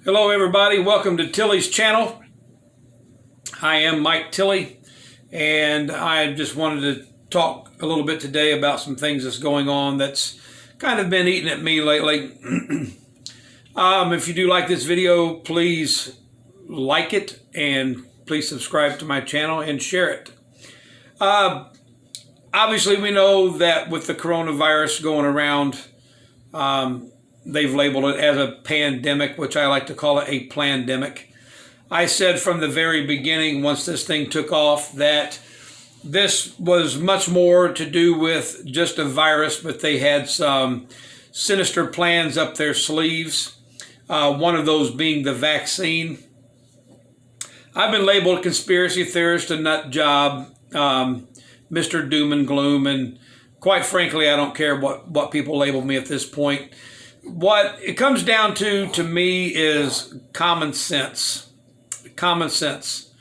Hello everybody, welcome to Tilley's channel. I am Mike Tilley, and I just wanted to talk a little bit today about some things that's going on that's kind of been eating at me lately. If you do like this video, please like it and please subscribe to my channel and share it. Obviously we know that with the coronavirus going around, they've labeled it as a pandemic, which I like to call it a plandemic. I said from the very beginning, once this thing took off, that this was much more to do with just a virus, but they had some sinister plans up their sleeves. One of those being the vaccine. I've been labeled a conspiracy theorist, a nut job, Mr. Doom and Gloom, and quite frankly, I don't care what people label me at this point. What it comes down to me is common sense. Common sense.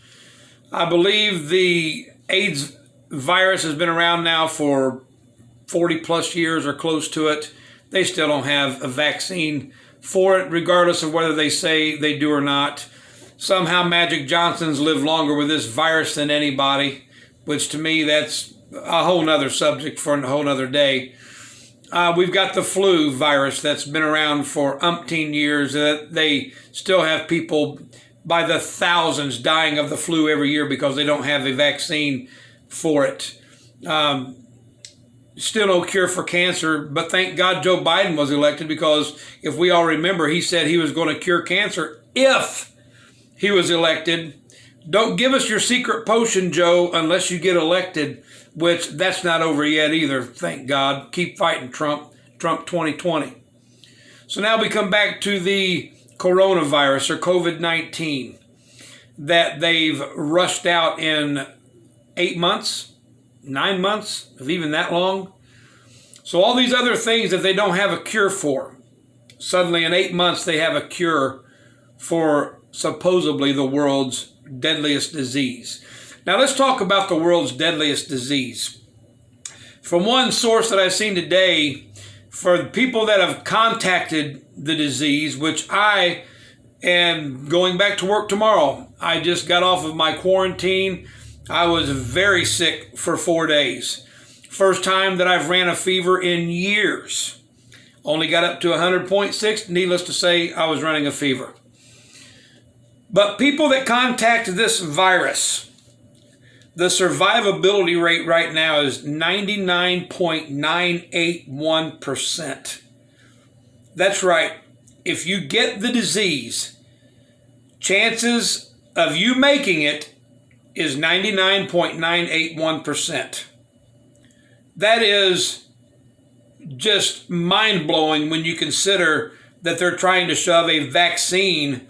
I believe the AIDS virus has been around now for 40 plus years or close to it. They still don't have a vaccine for it, regardless of whether they say they do or not. Somehow Magic Johnson's lived longer with this virus than anybody, which to me that's a whole nother subject for a whole nother day. We've got the flu virus that's been around for umpteen years. They still have people by the thousands dying of the flu every year because they don't have a vaccine for it. Still no cure for cancer, but thank God Joe Biden was elected, because if we all remember, he said he was going to cure cancer if he was elected. Don't give us your secret potion, Joe, unless you get elected, which that's not over yet either, thank God. Keep fighting, Trump 2020. So now we come back to the coronavirus, or Covid-19, that they've rushed out in 8 months, 9 months, if even that long. So all these other things that they don't have a cure for, suddenly in 8 months they have a cure for supposedly the world's deadliest disease. Now let's talk about the world's deadliest disease. From one source that I've seen today, for people that have contacted the disease, which I am going back to work tomorrow. I just got off of my quarantine. I was very sick for 4 days. First time that I've ran a fever in years. Only got up to 100.6. Needless to say, I was running a fever. But people that contact this virus, the survivability rate right now is 99.981%. That's right. If you get the disease, chances of you making it is 99.981%. That is just mind-blowing when you consider that they're trying to shove a vaccine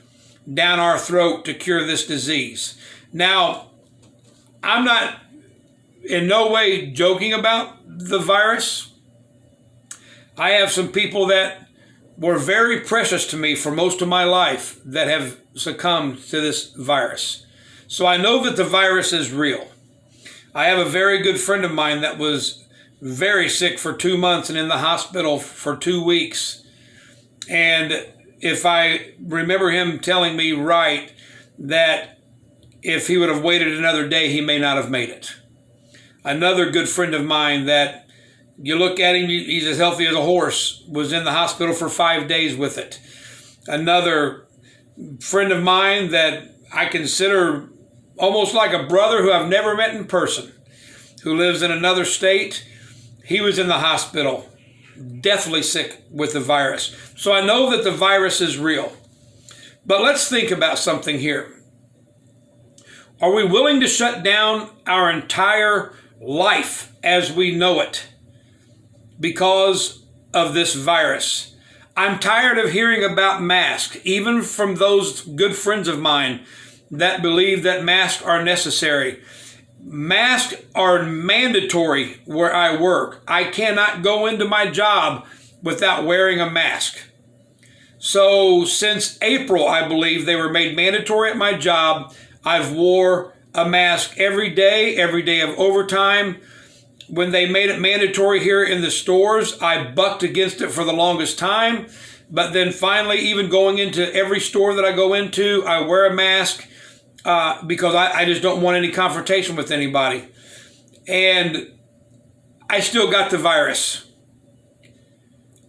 down our throat to cure this disease. Now, I'm not in no way joking about the virus. I have some people that were very precious to me for most of my life that have succumbed to this virus. So I know that the virus is real. I have a very good friend of mine that was very sick for 2 months and in the hospital for 2 weeks. And if I remember him telling me right, that if he would have waited another day, he may not have made it. Another good friend of mine that you look at him, he's as healthy as a horse, was in the hospital for 5 days with it. Another friend of mine that I consider almost like a brother who I've never met in person, who lives in another state, he was in the hospital, deathly sick with the virus. So I know that the virus is real. But let's think about something here. Are we willing to shut down our entire life as we know it because of this virus? I'm tired of hearing about masks, even from those good friends of mine that believe that masks are necessary. Masks are mandatory where I work. I cannot go into my job without wearing a mask. So since April, I believe, they were made mandatory at my job. I've wore a mask every day of overtime. When they made it mandatory here in the stores, I bucked against it for the longest time. But then finally, even going into every store that I go into, I wear a mask because I just don't want any confrontation with anybody. And I still got the virus.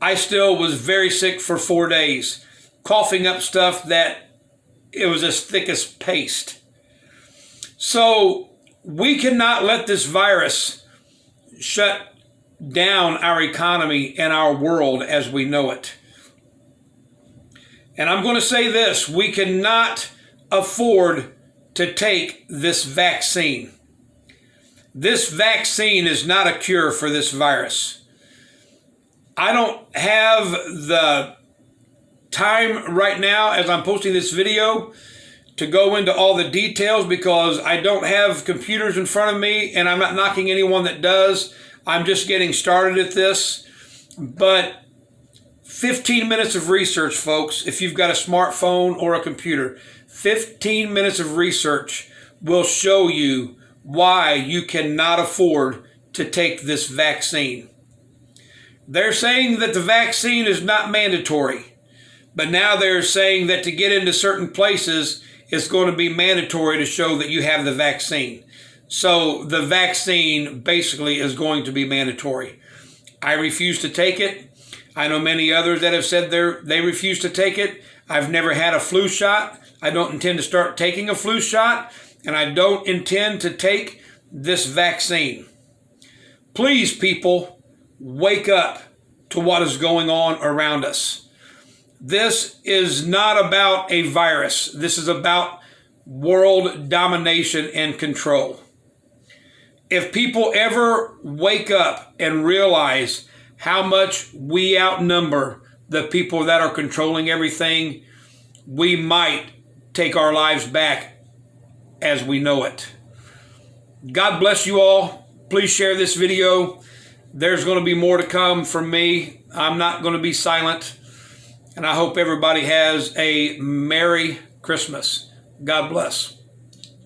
I still was very sick for 4 days, coughing up stuff that it was as thick as paste. So we cannot let this virus shut down our economy and our world as we know it. And I'm going to say this, we cannot afford to take this vaccine. This vaccine is not a cure for this virus. I don't have the time right now as I'm posting this video to go into all the details because I don't have computers in front of me, and I'm not knocking anyone that does. I'm just getting started at this. But 15 minutes of research, folks, if you've got a smartphone or a computer, 15 minutes of research will show you why you cannot afford to take this vaccine. They're saying that the vaccine is not mandatory, but now they're saying that to get into certain places, it's going to be mandatory to show that you have the vaccine. So the vaccine basically is going to be mandatory. I refuse to take it. I know many others that have said they refuse to take it. I've never had a flu shot. I don't intend to start taking a flu shot, and I don't intend to take this vaccine. Please, people, wake up to what is going on around us. This is not about a virus. This is about world domination and control. If people ever wake up and realize how much we outnumber the people that are controlling everything, we might take our lives back as we know it. God bless you all. Please share this video. There's going to be more to come from me. I'm not going to be silent. And I hope everybody has a Merry Christmas. God bless.